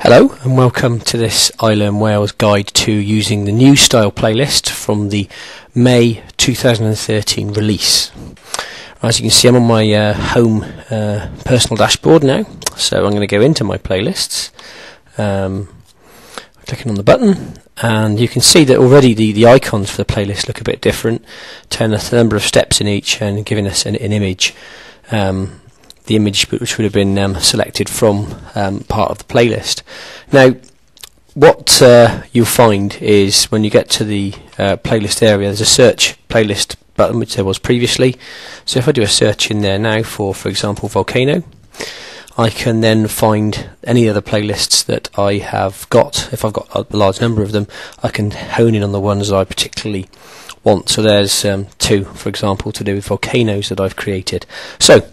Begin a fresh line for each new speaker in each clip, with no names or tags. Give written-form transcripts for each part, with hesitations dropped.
Hello and welcome to this iLearnWales guide to using the new style playlist from the May 2013 release. As you can see, I'm on my home personal dashboard now, so I'm going to go into my playlists, clicking on the button, and you can see that already the icons for the playlist look a bit different, telling us the number of steps in each and giving us an image. The image which would have been selected from part of the playlist. Now, what you'll find is when you get to the playlist area, there's a search playlist button which there was previously. So if I do a search in there now for example, Volcano, I can then find any other playlists that I have got. If I've got a large number of them, I can hone in on the ones that I particularly want. So there's two, for example, to do with volcanoes that I've created. So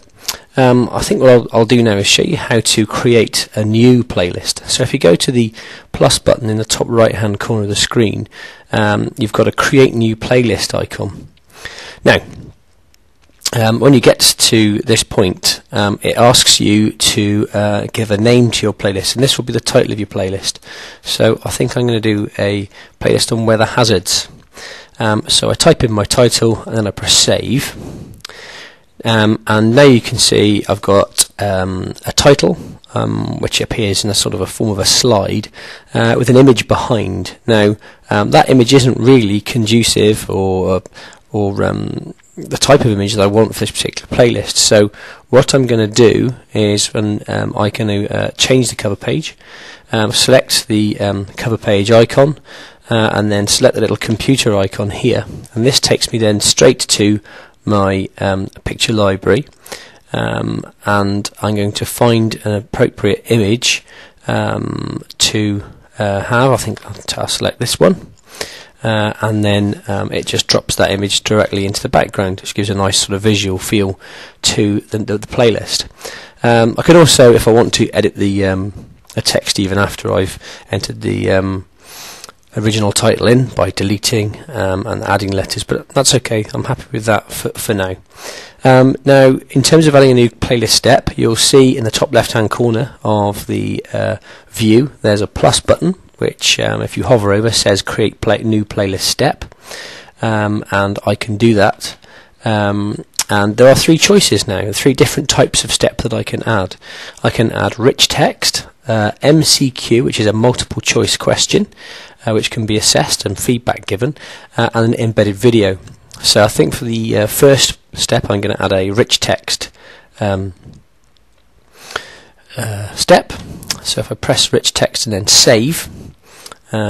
I think what I'll do now is show you how to create a new playlist. So if you go to the plus button in the top right hand corner of the screen, you've got a create new playlist icon. Now, when you get to this point, it asks you to give a name to your playlist, and this will be the title of your playlist. So I think I'm going to do a playlist on weather hazards. So I type in my title and then I press save. And now you can see I've got a title which appears in a sort of a form of a slide with an image behind. Now that image isn't really conducive or the type of image that I want for this particular playlist. So what I'm going to do is when I can change the cover page, select the cover page icon, and then select the little computer icon here, and this takes me then straight to my picture library, and I'm going to find an appropriate image to have. I think I'll select this one, and then it just drops that image directly into the background, which gives a nice sort of visual feel to the playlist. I could also, if I want to, edit the text even after I've entered the original title in by deleting and adding letters, but that's okay. I'm happy with that for now. Now, in terms of adding a new playlist step, you'll see in the top left hand corner of the view there's a plus button which, if you hover over, says create new playlist step, and I can do that. And there are three choices now, three different types of step that I can add. I can add rich text, MCQ, which is a multiple choice question, which can be assessed and feedback given, and an embedded video. So I think for the first step I'm going to add a rich text step. So if I press rich text and then save,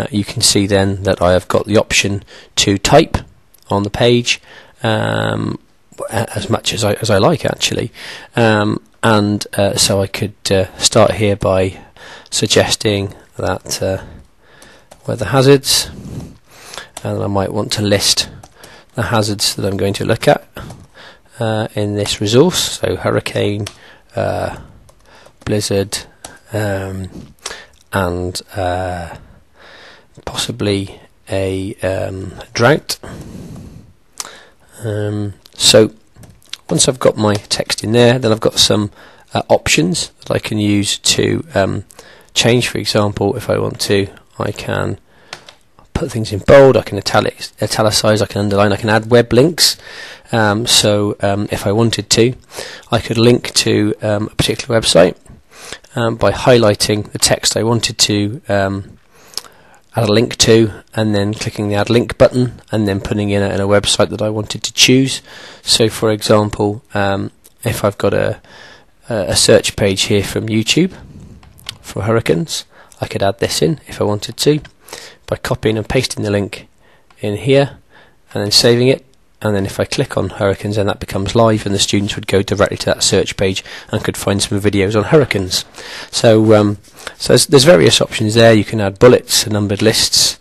you can see then that I have got the option to type on the page as much as I like, actually, and so I could start here by suggesting that weather hazards, and I might want to list the hazards that I'm going to look at in this resource. So hurricane, blizzard, and possibly a drought. So once I've got my text in there, then I've got some options that I can use to change. For example, if I want to, I can put things in bold, I can italicize, I can underline, I can add web links. So if I wanted to, I could link to a particular website by highlighting the text I wanted to add a link to, and then clicking the add link button, and then putting in a website that I wanted to choose. So for example, if I've got a search page here from YouTube for hurricanes, I could add this in if I wanted to by copying and pasting the link in here and then saving it, and then if I click on hurricanes, then that becomes live and the students would go directly to that search page and could find some videos on hurricanes. So so there's various options there. You can add bullets, numbered lists,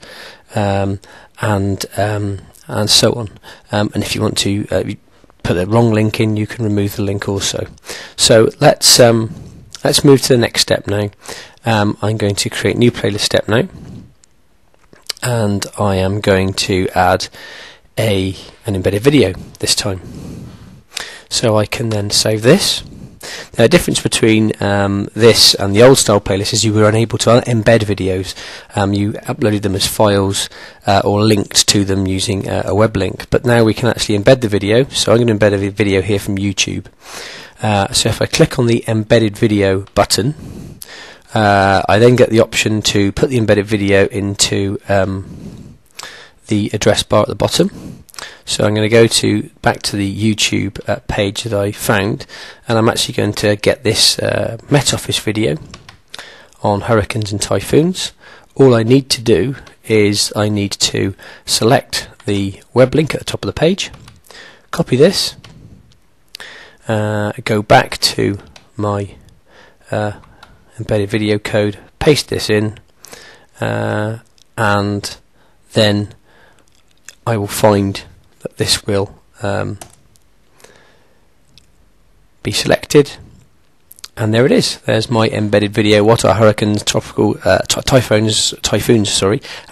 and so on, and if you want to put the wrong link in, you can remove the link also. So let's move to the next step now. I'm going to create new playlist step now, and I am going to add an embedded video this time. So I can then save this, Now, the difference between this and the old style playlist is you were unable to embed videos. You uploaded them as files or linked to them using a web link, but now we can actually embed the video. So I'm going to embed a video here from YouTube. So if I click on the embedded video button, I then get the option to put the embedded video into the address bar at the bottom. So I'm going to go back to the YouTube page that I found, and I'm actually going to get this Met Office video on hurricanes and typhoons. All I need to do is I need to select the web link at the top of the page, copy this, go back to my embedded video code, paste this in, and then I will find that this will be selected, and there it is. There's my embedded video. What are hurricanes, tropical typhoons,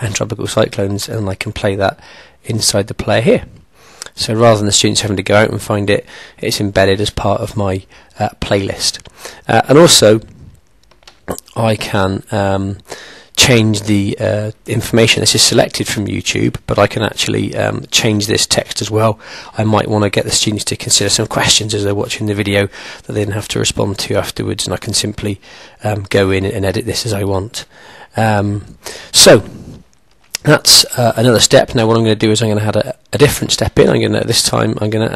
and tropical cyclones? And I can play that inside the player here. So rather than the students having to go out and find it, it's embedded as part of my playlist. And also, I can change the information. This is selected from YouTube, but I can actually change this text as well. I might want to get the students to consider some questions as they're watching the video that they then have to respond to afterwards, and I can simply go in and edit this as I want. So that's another step. Now what I'm going to do is I'm going to add a different step in. This time I'm going to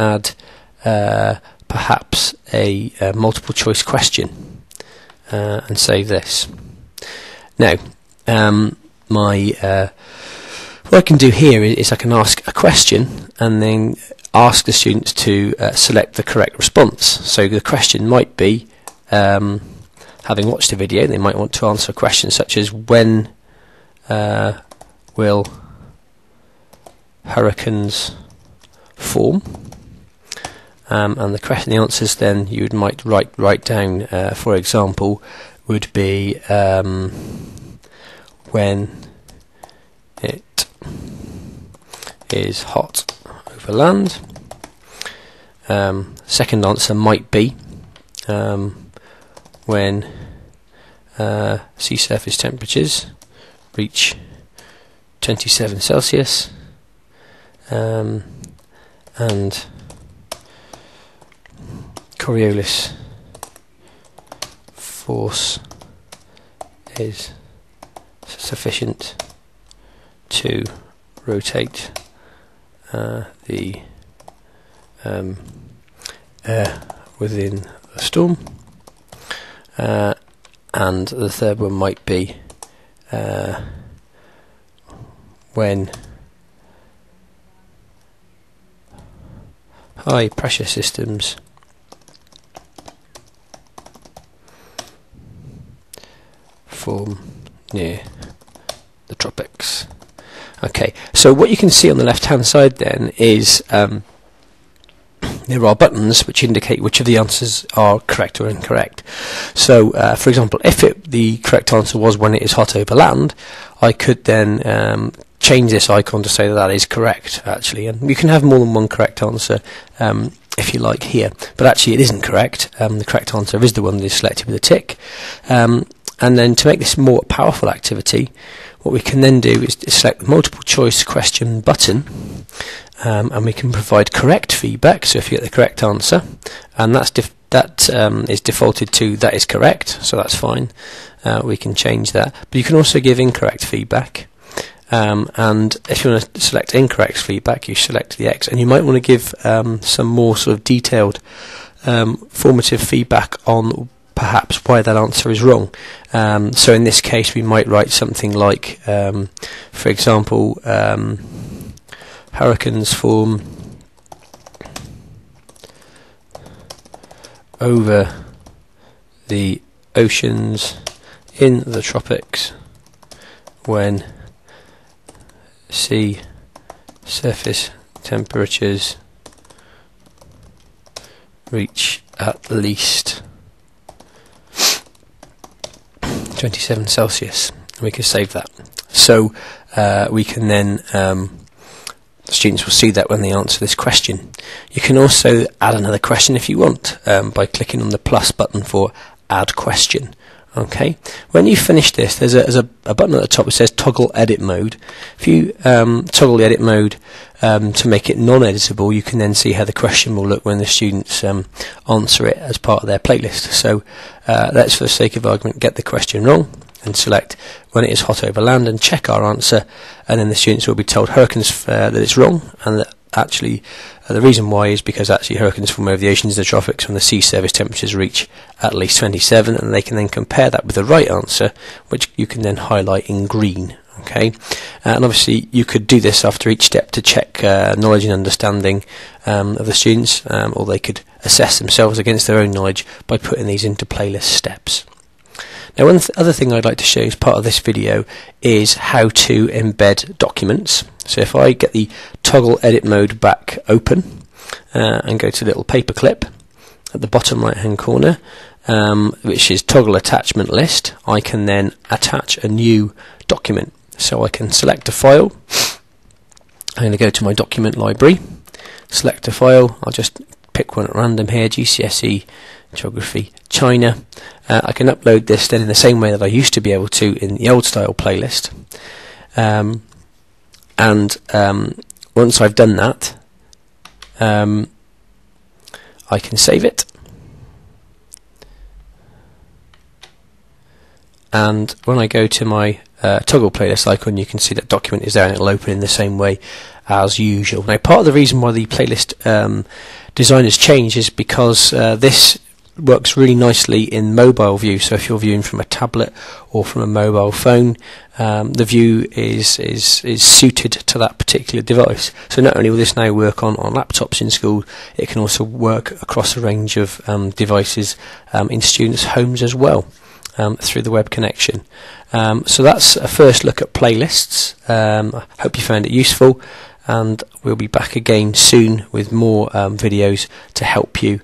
add perhaps a multiple choice question and save this. Now what I can do here is I can ask a question and then ask the students to select the correct response. So the question might be, having watched the video, they might want to answer a question such as, when will hurricanes form? And the answers then you might write down, for example, would be when it is hot over land. Second answer might be when sea surface temperatures reach 27 Celsius, and Coriolis force is sufficient to rotate the air within the storm. And the third one might be when high pressure systems form near the tropics. Okay, so what you can see on the left hand side then is there are buttons which indicate which of the answers are correct or incorrect. So for example, if the correct answer was when it is hot over land, I could then change this icon to say that is correct actually, and you can have more than one correct answer if you like here, but actually it isn't correct. The correct answer is the one that is selected with a tick. And then to make this more powerful activity, what we can then do is select the multiple choice question button, and we can provide correct feedback. So if you get the correct answer, and that is defaulted to that is correct, so that's fine. We can change that, but you can also give incorrect feedback. And if you want to select incorrect feedback, you select the X, and you might want to give some more sort of detailed, formative feedback on perhaps why that answer is wrong. So in this case we might write something like, for example, hurricanes form over the oceans in the tropics when sea surface temperatures reach at least 27 Celsius. We can save that. So we can then students will see that when they answer this question. You can also add another question if you want by clicking on the plus button for add question. Okay, when you finish this, there's a button at the top that says toggle edit mode. If you toggle the edit mode to make it non-editable, you can then see how the question will look when the students answer it as part of their playlist. So let's, for the sake of argument, get the question wrong and select when it is hot over land and check our answer, and then the students will be told hurricanes that it's wrong, and that actually the reason why is because actually hurricanes form over the oceans and the tropics when the sea surface temperatures reach at least 27, and they can then compare that with the right answer, which you can then highlight in green. Okay, and obviously you could do this after each step to check knowledge and understanding of the students, or they could assess themselves against their own knowledge by putting these into playlist steps. Now, one other thing I'd like to show as part of this video is how to embed documents. So if I get the toggle edit mode back open and go to the little paper clip at the bottom right hand corner, which is toggle attachment list, I can then attach a new document. So I can select a file. I'm going to go to my document library, select a file. I'll just pick one at random here, GCSE Geography China. I can upload this then in the same way that I used to be able to in the old style playlist, and once I've done that, I can save it, and when I go to my toggle playlist icon, you can see that document is there and it'll open in the same way as usual. Now, part of the reason why the playlist design has changed is because this works really nicely in mobile view. So if you're viewing from a tablet or from a mobile phone, the view is suited to that particular device. So not only will this now work on laptops in school, it can also work across a range of devices in students' homes as well, through the web connection. So that's a first look at playlists. I hope you found it useful, and we'll be back again soon with more videos to help you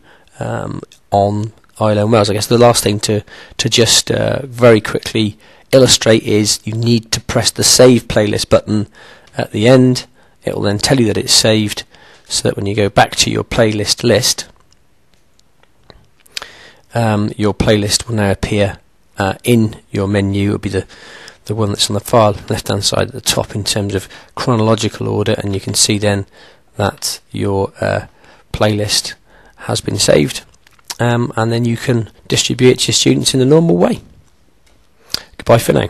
on iLearn Wales. I guess the last thing to just very quickly illustrate is you need to press the save playlist button at the end. It will then tell you that it's saved, so that when you go back to your playlist list, your playlist will now appear in your menu. It will be the one that's on the far left hand side at the top in terms of chronological order, and you can see then that your playlist has been saved, and then you can distribute it to your students in the normal way. Goodbye for now.